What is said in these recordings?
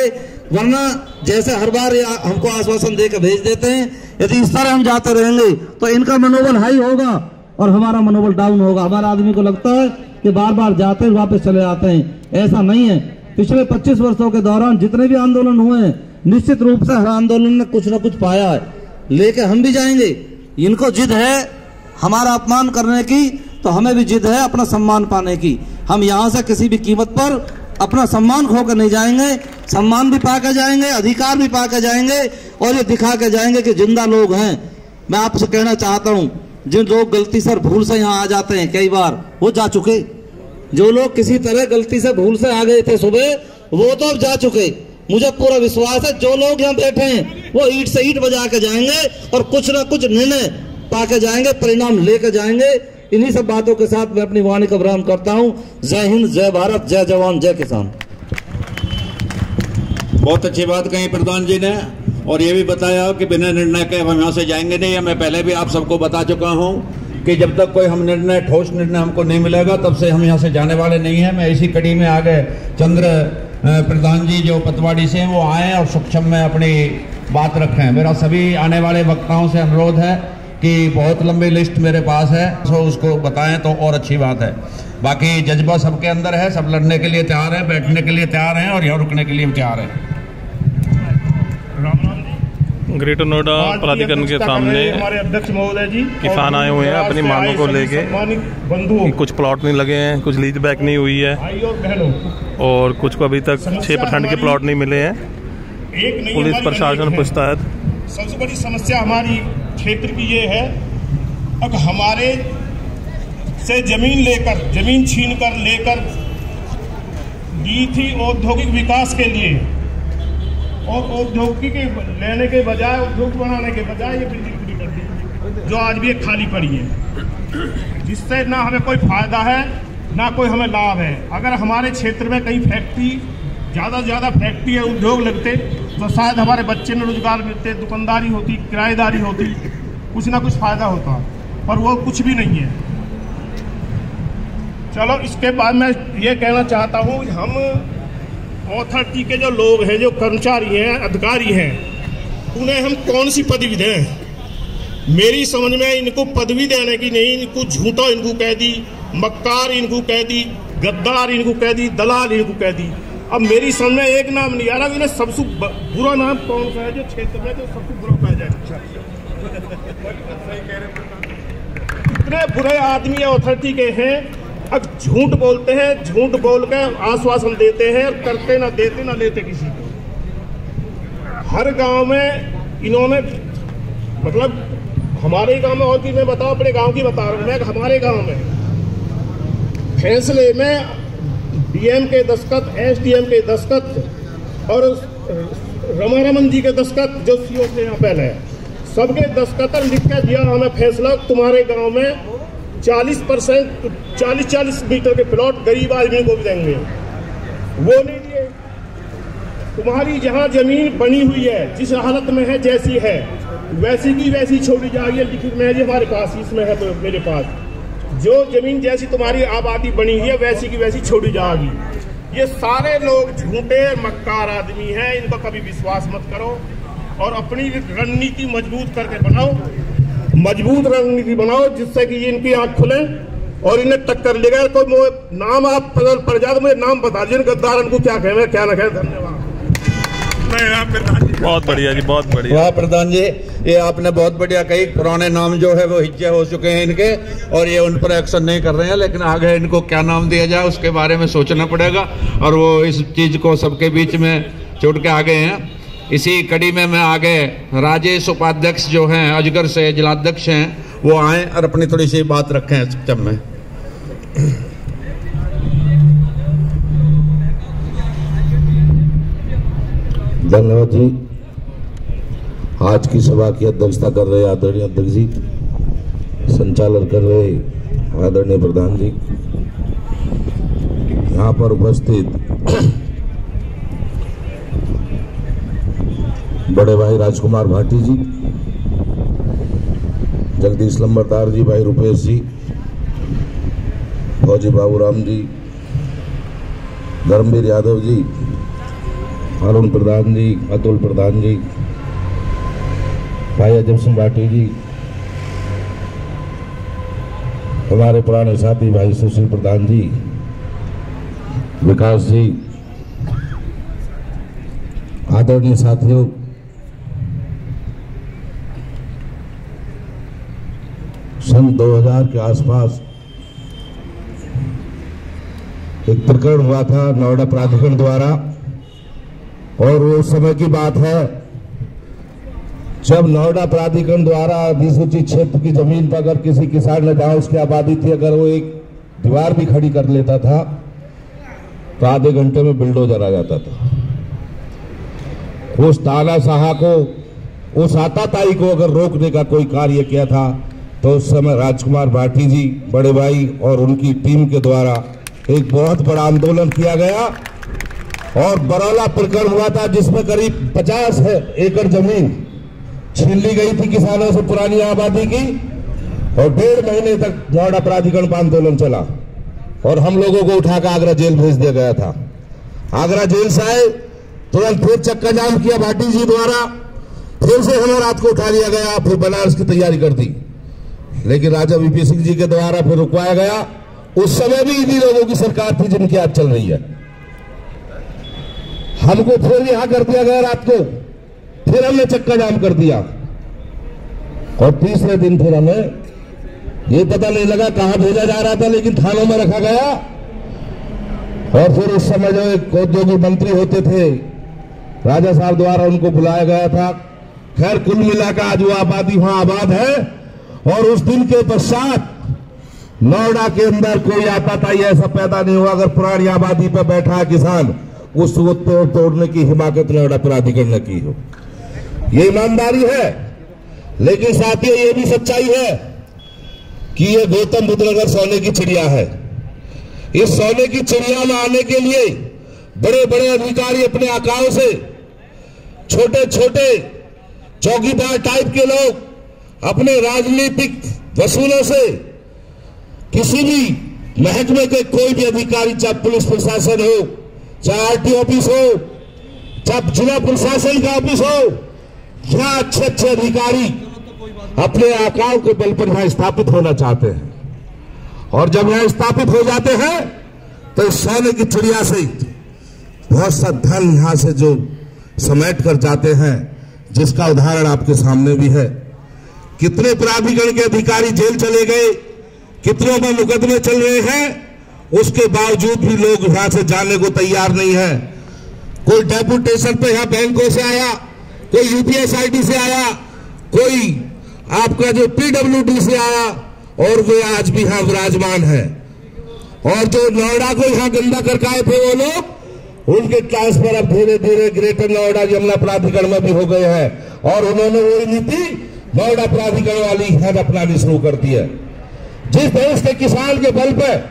जाएंगे, वरना जैसे हर बार हमको आश्वासन देकर भेज देते हैं, यदि इस तरह हम जाते रहेंगे तो इनका मनोबल हाई होगा और हमारा मनोबल डाउन होगा। हमारा आदमी को लगता है कि बार बार जाते हैं वापस चले आते हैं, ऐसा नहीं है। पिछले 25 वर्षों के दौरान जितने भी आंदोलन हुए हैं, निश्चित रूप से हर आंदोलन ने कुछ न कुछ पाया है, लेके हम भी जाएंगे। इनको जिद है हमारा अपमान करने की, तो हमें भी जिद है अपना सम्मान पाने की। हम यहाँ से किसी भी कीमत पर अपना सम्मान खोकर नहीं जाएंगे, सम्मान भी पाकर जाएंगे, अधिकार भी पाकर जाएंगे और ये दिखा के जाएंगे कि जिंदा लोग हैं। मैं आपसे कहना चाहता हूँ, जिन लोग गलती से भूल से यहाँ आ जाते हैं, कई बार वो जा चुके। जो लोग किसी तरह गलती से भूल से आ गए थे सुबह, वो तो अब जा चुके। मुझे पूरा विश्वास है जो लोग यहाँ बैठे हैं वो ईंट से ईंट बजा के जाएंगे और कुछ ना कुछ निर्णय पाके जाएंगे, परिणाम लेके जाएंगे। इन्हीं सब बातों के साथ मैं अपनी वाणी का विराम करता हूँ। जय हिंद, जय भारत, जय जवान, जय किसान। बहुत अच्छी बात कही प्रधान जी ने, और ये भी बताया कि बिना निर्णय के हम यहाँ से जाएंगे नहीं। मैं पहले भी आप सबको बता चुका हूँ कि जब तक कोई हम निर्णय, ठोस निर्णय हमको नहीं मिलेगा, तब से हम यहाँ से जाने वाले नहीं हैं। मैं इसी कड़ी में आगे चंद्र प्रधान जी जो पतवाड़ी से वो आए और सूक्ष्म में अपनी बात रखें। मेरा सभी आने वाले वक्ताओं से अनुरोध है कि बहुत लंबी लिस्ट मेरे पास है, तो उसको बताएं तो और अच्छी बात है। बाकी जज्बा सबके अंदर है, सब लड़ने के लिए तैयार हैं, बैठने के लिए तैयार हैं और यहाँ रुकने के लिए भी तैयार हैं। ग्रेटर नोएडा प्राधिकरण के सामने हमारे अध्यक्ष महोदय जी किसान आए हुए हैं अपनी मांगों को लेके। कुछ प्लॉट नहीं लगे हैं, कुछ लीज बैक नहीं हुई है और कुछ को अभी तक 6% के प्लॉट नहीं मिले हैं। पुलिस प्रशासन पूछता है। सबसे बड़ी समस्या हमारी क्षेत्र की ये है, अब हमारे से जमीन छीन कर लेकर दी थी औद्योगिक विकास के लिए, और औद्योगिक लेने के बजाय, उद्योग बनाने के बजाय ये बिल्डिंग पूरी कर दी, जो आज भी एक खाली पड़ी है, जिससे ना हमें कोई फायदा है ना कोई हमें लाभ है। अगर हमारे क्षेत्र में कई फैक्ट्री, ज़्यादा से ज़्यादा फैक्ट्री या उद्योग लगते तो शायद हमारे बच्चे में रोजगार मिलते, दुकानदारी होती, किराएदारी होती, कुछ ना कुछ फायदा होता, पर वो कुछ भी नहीं है। चलो, इसके बाद मैं ये कहना चाहता हूँ, हम अथॉरिटी के जो लोग हैं, जो कर्मचारी हैं, अधिकारी हैं, उन्हें हम कौन सी पदवी दें? मेरी समझ में इनको पदवी देने की नहीं, इनको झूठा इनको कह दी, मक्कार इनको कह दी, गद्दार इनको कह दी, दलाल इनको कह दी। अब मेरी समझ में एक नाम नहीं आ रहा, इन्हें सबसे बुरा नाम कौन सा है जो क्षेत्र में जो सबसे बुरा कहा जाए? इतने बुरे आदमी अथॉरिटी के हैं, अब झूठ बोलते हैं, झूठ बोल के आश्वासन देते हैं, करते ना देते ना लेते किसी को। हर गांव में इन्होंने, मतलब हमारे गांव में, और भी मैं बताऊं, अपने गांव की बता रहा हूं मैं, हमारे गांव में फैसले में डीएम के दस्तखत, एसडीएम के दस्तखत और रमारमन जी के दस्तखत, जो सीओ थे यहाँ पहले, सबके दस्तखत लिख के दिया हमें फैसला, तुम्हारे गांव में 40% 40 मीटर के प्लॉट गरीब आदमी को भी देंगे। वो नहीं दिए। तुम्हारी जहां जमीन बनी हुई है, जिस हालत में है, जैसी है, वैसी की वैसी छोड़ी जा रही है। लिखित में जी हमारे पास, इसमें है तो मेरे पास, जो जमीन जैसी तुम्हारी आबादी बनी हुई है वैसी की वैसी छोड़ी जाएगी। ये सारे लोग झूठे मक्कार आदमी हैं, इनका कभी विश्वास मत करो और अपनी रणनीति मजबूत करके बनाओ, मजबूत रणनीति बनाओ, जिससे कि इनकी आंख खुले और इन्हें टक्कर लेगा। कोई नाम आप पड़ जाए तो मुझे नाम बता दीजिए, गद्दारन को क्या कहें, क्या ना कहें। धन्यवाद। बहुत बढ़िया जी, बहुत बढ़िया। वाह प्रधान जी, ये आपने बहुत बढ़िया कही। पुराने नाम जो है वो हिज्जे हो चुके हैं इनके, और ये उन पर एक्शन नहीं कर रहे हैं, लेकिन आगे इनको क्या नाम दिया जाए उसके बारे में सोचना पड़ेगा, और वो इस चीज को सबके बीच में छोड़ के आ गए हैं। इसी कड़ी में मैं आगे राजेश उपाध्यक्ष जो हैं अजगर से, जिलाध्यक्ष हैं, वो आए और अपनी थोड़ी सी बात रखें सिस्टम में। धन्यवाद जी। आज की सभा की अध्यक्षता कर रहे आदरणीय अध्यक्ष जी, संचालन कर रहे आदरणीय प्रधान जी, यहाँ पर उपस्थित बड़े भाई राजकुमार भाटी जी, जगदीश लंबरदार जी, भाई रुपेश जी, फौजी बाबूराम जी, धर्मवीर यादव जी, अरुण प्रधान जी, अतुल प्रधान जी, भाई अजब सिंह भाटी जी, हमारे पुराने साथी भाई सुशील प्रधान जी, विकास जी, आदरणीय साथियों, सन 2000 के आसपास एक प्रकरण हुआ था नोएडा प्राधिकरण द्वारा, और वो उस समय की बात है जब नोएडा प्राधिकरण द्वारा अधिसूचित क्षेत्र की जमीन पर अगर किसी किसान ने, जहां उसकी आबादी थी, अगर वो एक दीवार भी खड़ी कर लेता था तो आधे घंटे में बुलडोजर आ जाता था। उस तानाशाह को, उस आताताई को अगर रोकने का कोई कार्य किया था तो उस समय राजकुमार भाटी जी, बड़े भाई और उनकी टीम के द्वारा एक बहुत बड़ा आंदोलन किया गया और बरौला प्रकरण हुआ था जिसमें करीब 50 एकड़ जमीन छीन ली गई थी किसानों से, पुरानी आबादी की, और 1.5 महीने तक नोएडा प्राधिकरण का आंदोलन चला और हम लोगों को उठाकर आगरा जेल भेज दिया गया था। आगरा जेल से आए, तुरंत फिर चक्का जाम किया भाटी जी द्वारा, फिर से हमें रात को उठा लिया गया, फिर बनारस की तैयारी कर दी, लेकिन राजा वीपी सिंह जी के द्वारा फिर रुकवाया गया। उस समय भी इन्हीं लोगों की सरकार थी जिनकी आज चल रही है। हमको फिर यहां कर दिया गया रात को, फिर हमने चक्का जाम कर दिया, और तीसरे दिन फिर हमें ये पता नहीं लगा कहां भेजा जा रहा था, लेकिन थानों में रखा गया। और फिर उस समय जो एक औद्योगिक मंत्री होते थे राजा साहब द्वारा उनको बुलाया गया था। खैर कुल मिलाकर आज वो आबादी वहां आबाद है, और उस दिन के पश्चात नोएडा के अंदर कोई आताताई ऐसा पैदा नहीं हुआ। अगर पुरानी आबादी पर बैठा है किसान, उसको तोड़ने की हिमाकत नोएडा प्राधिकरण ने की हो, ये ईमानदारी है। लेकिन साथियों ये भी सच्चाई है कि ये गौतम बुद्ध नगर सोने की चिड़िया है। इस सोने की चिड़िया में आने के लिए बड़े बड़े अधिकारी अपने आकाओं से, छोटे छोटे चौकीदार टाइप के लोग अपने राजनीतिक वसूलों से, किसी भी महकमे के कोई भी अधिकारी, चाहे पुलिस प्रशासन हो, चाहे आरटी ऑफिस हो, चाहे जिला प्रशासन का ऑफिस हो, यहाँ अच्छे अच्छे अधिकारी अपने आकाओं के बल पर यहाँ स्थापित होना चाहते हैं, और जब यहाँ स्थापित हो जाते हैं तो इस सोने की चिड़िया से बहुत सा धन यहाँ से जो समेट कर जाते हैं, जिसका उदाहरण आपके सामने भी है। कितने प्राधिकरण के अधिकारी जेल चले गए, कितनों में मुकदमे चल रहे हैं, उसके बावजूद भी लोग यहां से जाने को तैयार नहीं है। कोई डेपुटेशन पे यहाँ बैंकों से आया, कोई यूपीएसआईडी से आया, कोई आपका जो पीडब्ल्यूडी से आया, और वे आज भी यहाँ विराजमान है। और जो नोएडा को यहाँ गंदा करके आए थे वो लोग, उनके ट्रांसफर अब धीरे धीरे ग्रेटर नोएडा यमुना प्राधिकरण में भी हो गए हैं, और उन्होंने वही नीति नोएडा प्राधिकरण वाली यहाँ अपनानी शुरू कर दी है। जिस देश के किसान के बल पर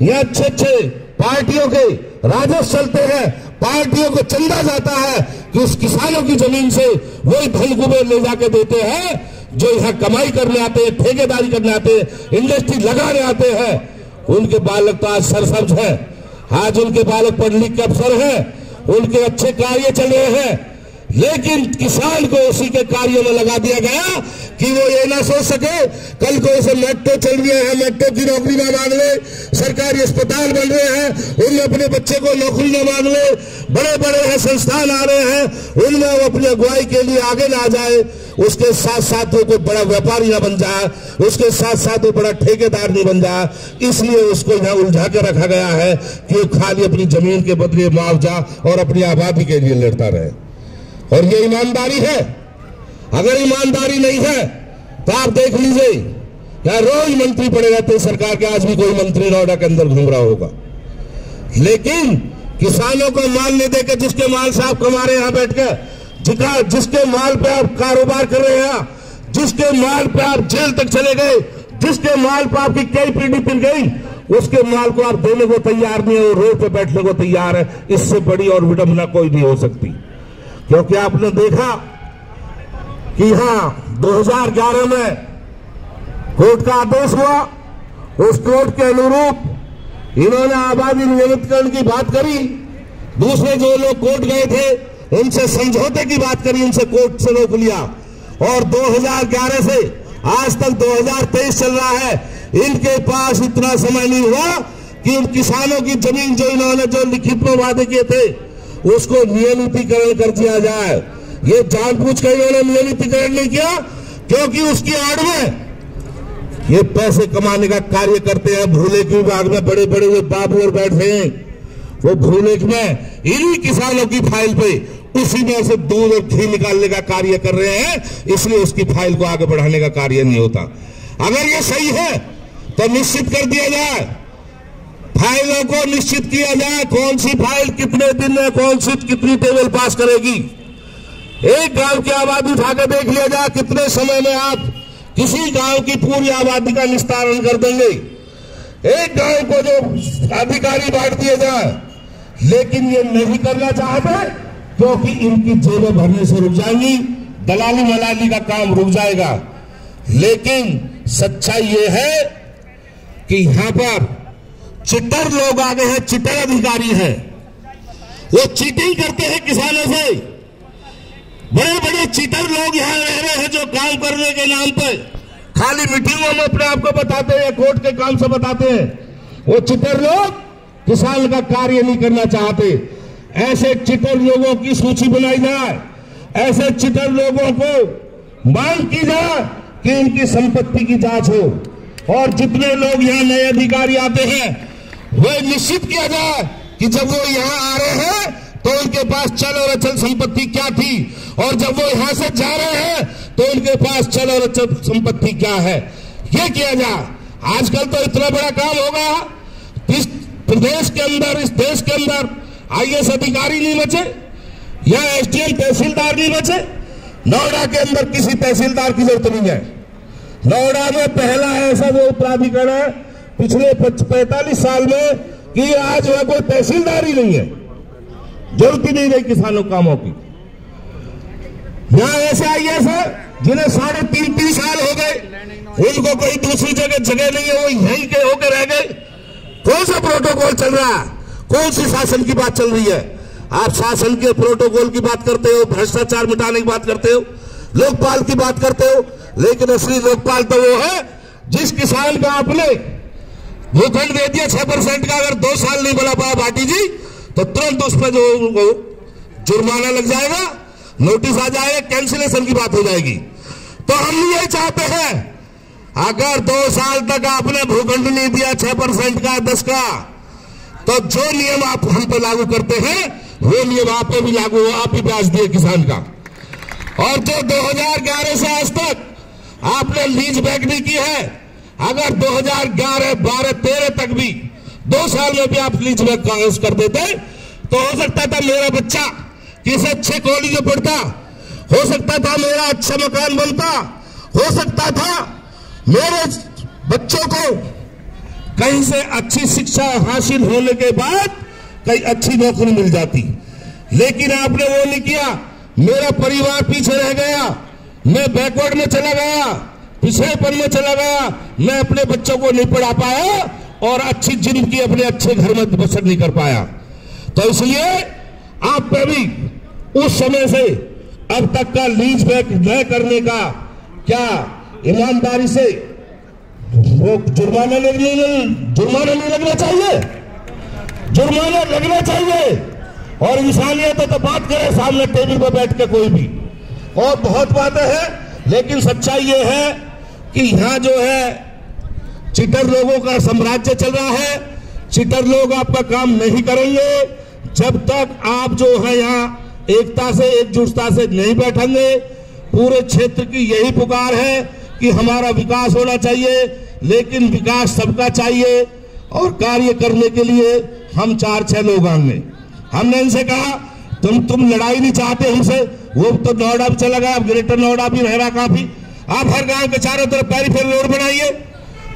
यह अच्छे अच्छे पार्टियों के राजस्व चलते हैं, पार्टियों को चंदा जाता है कि उस किसानों की जमीन से वही धन कुबेर ले जाके देते हैं जो यहाँ कमाई करने आते हैं, ठेकेदारी करने आते हैं, इंडस्ट्री लगाने आते हैं। उनके बालक तो आज सरसब्ज है, आज उनके बालक पढ़ लिख के अफसर है, उनके अच्छे कार्य चल रहे हैं, लेकिन किसान को उसी के कार्य में लगा दिया गया कि वो ये ना सोच सके कल को उसे मेट्रो चल रहे हैं, मेट्रो की नौकरी ना मांग ले, सरकारी अस्पताल बन रहे हैं, उनमें अपने बच्चे को नौकरी ना मांग ले, बड़े बड़े हैं संस्थान आ रहे हैं, उनमें वो अपनी अगुवाई के लिए आगे ना जाए, उसके साथ साथ वो कोई बड़ा व्यापारी ना बन जाए, उसके साथ साथ वो बड़ा ठेकेदार नहीं बन जाए। इसलिए उसको यहाँ उलझा के रखा गया है कि वो खाली अपनी जमीन के बदले मुआवजा और अपनी आबादी के लिए लड़ता रहे। और ये ईमानदारी है। अगर ईमानदारी नहीं है तो आप देख लीजिए, क्या रोज मंत्री पड़े रहते हैं सरकार के, आज भी कोई मंत्री नोएडा के अंदर घूम रहा होगा, लेकिन किसानों को माल नहीं देकर जिसके माल से आप कमा रहे हैं यहाँ बैठ कर, जिसके माल पे आप कारोबार कर रहे हैं, जिसके माल पे आप जेल तक चले गए, जिसके माल पे आपकी कई पीढ़ी पिल गई, उसके माल को आप देने को तैयार नहीं है, वो रोड पे बैठने को तैयार है। इससे बड़ी और विडंबना कोई नहीं हो सकती। क्योंकि आपने देखा कि यहां 2011 में कोर्ट का आदेश हुआ, उस कोर्ट के अनुरूप इन्होंने आबादी नियमितकरण की बात करी। दूसरे जो लोग कोर्ट गए थे उनसे समझौते की बात करी, उनसे कोर्ट से रोक लिया। और 2011 से आज तक 2023 चल रहा है, इनके पास इतना समय नहीं हुआ कि उन किसानों की जमीन जो इन्होंने जो लिखित में वादे किए थे उसको नियमितीकरण कर दिया जाए। ये जानबूझ कर इन्होंने नियमितीकरण नहीं किया, क्योंकि उसकी आड़ में ये पैसे कमाने का कार्य करते हैं। भूले के विभाग में बड़े बड़े जो बाबू और बैठे हैं, वो भूले में इन्हीं किसानों की फाइल पे उसी में से दूध और घी निकालने का कार्य कर रहे हैं, इसलिए उसकी फाइल को आगे बढ़ाने का कार्य नहीं होता। अगर ये सही है तो निश्चित कर दिया जाए, फाइलों को निश्चित किया जाए, कौन सी फाइल कितने दिन में कौन सी कितनी टेबल पास करेगी। एक गांव की आबादी उठा के देख लिया जाए, कितने समय में आप किसी गांव की पूरी आबादी का निस्तारण कर देंगे। एक गांव को जो अधिकारी बांट दिए जाए, लेकिन ये नहीं करना चाहते क्योंकि इनकी जेबें भरने से रुक जाएंगी, दलाली मलाली का काम रुक जाएगा। लेकिन सच्चाई ये है कि यहां पर चिट्टर लोग आ गए हैं, चिट्टर अधिकारी हैं, वो चीटिंग करते हैं किसानों से। बड़े बड़े चीटर लोग यहां रह रहे हैं जो काम करने के नाम पर खाली मीटिंगों में अपने आप को बताते हैं, कोर्ट के काम से बताते हैं। वो चिटर लोग किसान का कार्य नहीं करना चाहते। ऐसे चिटर लोगों की सूची बनाई जाए, ऐसे चिटर लोगों को मांग की जाए कि इनकी संपत्ति की जांच हो, और जितने लोग यहाँ नए अधिकारी आते हैं वह निश्चित किया जाए कि जब वो यहाँ आ रहे हैं तो उनके पास चल और अचल संपत्ति क्या थी, और जब वो यहां से जा रहे हैं तो उनके पास चल और अचल संपत्ति क्या है, ये किया जाए। आजकल तो इतना बड़ा काम हो गया, इस प्रदेश के अंदर, इस देश के अंदर आईएएस अधिकारी नहीं बचे या एसडीएम तहसीलदार नहीं बचे। नोएडा के अंदर किसी तहसीलदार की जरूरत नहीं है। नोएडा में पहला ऐसा जो प्राधिकरण है पिछले 45 साल में कि आज वह कोई तहसीलदार ही नहीं है, जरूरत ही नहीं रही किसानों कामों की। यहाँ ऐसे आईएएस है जिन्हें 3.5 साल हो गए, उनको कोई दूसरी जगह नहीं है, वो यहीं के होकर रह गए। कौन सा प्रोटोकॉल चल रहा है, कौन सी शासन की बात चल रही है? आप शासन के प्रोटोकॉल की बात करते हो, भ्रष्टाचार मिटाने की बात करते हो, लोकपाल की बात करते हो, लेकिन असली लोकपाल तो वो है जिस किसान का आपने भूखंड दे दिया 6% का, अगर 2 साल नहीं बना पाया भाटी जी तो तुरंत उस पर जो जुर्माना लग जाएगा, नोटिस आ जाएगा, कैंसिलेशन की बात हो जाएगी। तो हम ये चाहते हैं, अगर 2 साल तक आपने भूखंड नहीं दिया 6% का, 10 का, तो जो नियम आप हम पे लागू करते हैं वो नियम आप पे भी लागू हो, आप ही ब्याज दिए किसान का। और जो 2011 से आज तक आपने लीज बैक नहीं की है, अगर 2011, 12, 13 तक भी 2 साल में भी आप लीज बैक कागज कर देते तो हो सकता था मेरा बच्चा किसी अच्छे कॉलेज में पढ़ता, हो सकता था मेरा अच्छा मकान बनता, हो सकता था मेरे बच्चों को कहीं से अच्छी शिक्षा हासिल होने के बाद कहीं अच्छी नौकरी मिल जाती। लेकिन आपने वो नहीं किया, मेरा परिवार पीछे रह गया, मैं बैकवर्ड में चला गया, पिछड़ेपन में चला गया, मैं अपने बच्चों को नहीं पढ़ा पाया और अच्छी जिंदगी अपने अच्छे घर में बसर नहीं कर पाया। तो इसलिए आप पे भी उस समय से अब तक का लीज बैक न करने का क्या ईमानदारी से वो जुर्माना नहीं लगना चाहिए, जुर्माना लगना चाहिए। और इंसानियत तो बात करे सामने टेबल पर बैठ के कोई भी, और बहुत बातें हैं, लेकिन सच्चाई ये है कि यहाँ जो है चिटर लोगों का साम्राज्य चल रहा है। चिटर लोग आपका काम नहीं करेंगे जब तक आप जो है यहाँ एकता से, एकजुटता से नहीं बैठेंगे। पूरे क्षेत्र की यही पुकार है कि हमारा विकास होना चाहिए, लेकिन विकास सबका चाहिए, और कार्य करने के लिए हम 4-6 लोग आएंगे। हमने इनसे कहा तुम लड़ाई नहीं चाहते हमसे, वो तो नोएडा भी चला गया, अब ग्रेटर नोएडा भी रह रहा काफी। आप हर गांव के चारों तरफ पेरीफेरल रोड बनाइए,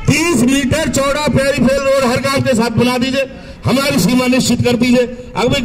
30 मीटर चौड़ा पेरीफेरल रोड हर गांव के साथ बना दीजिए, हमारी सीमा निश्चित कर दीजिए। अगर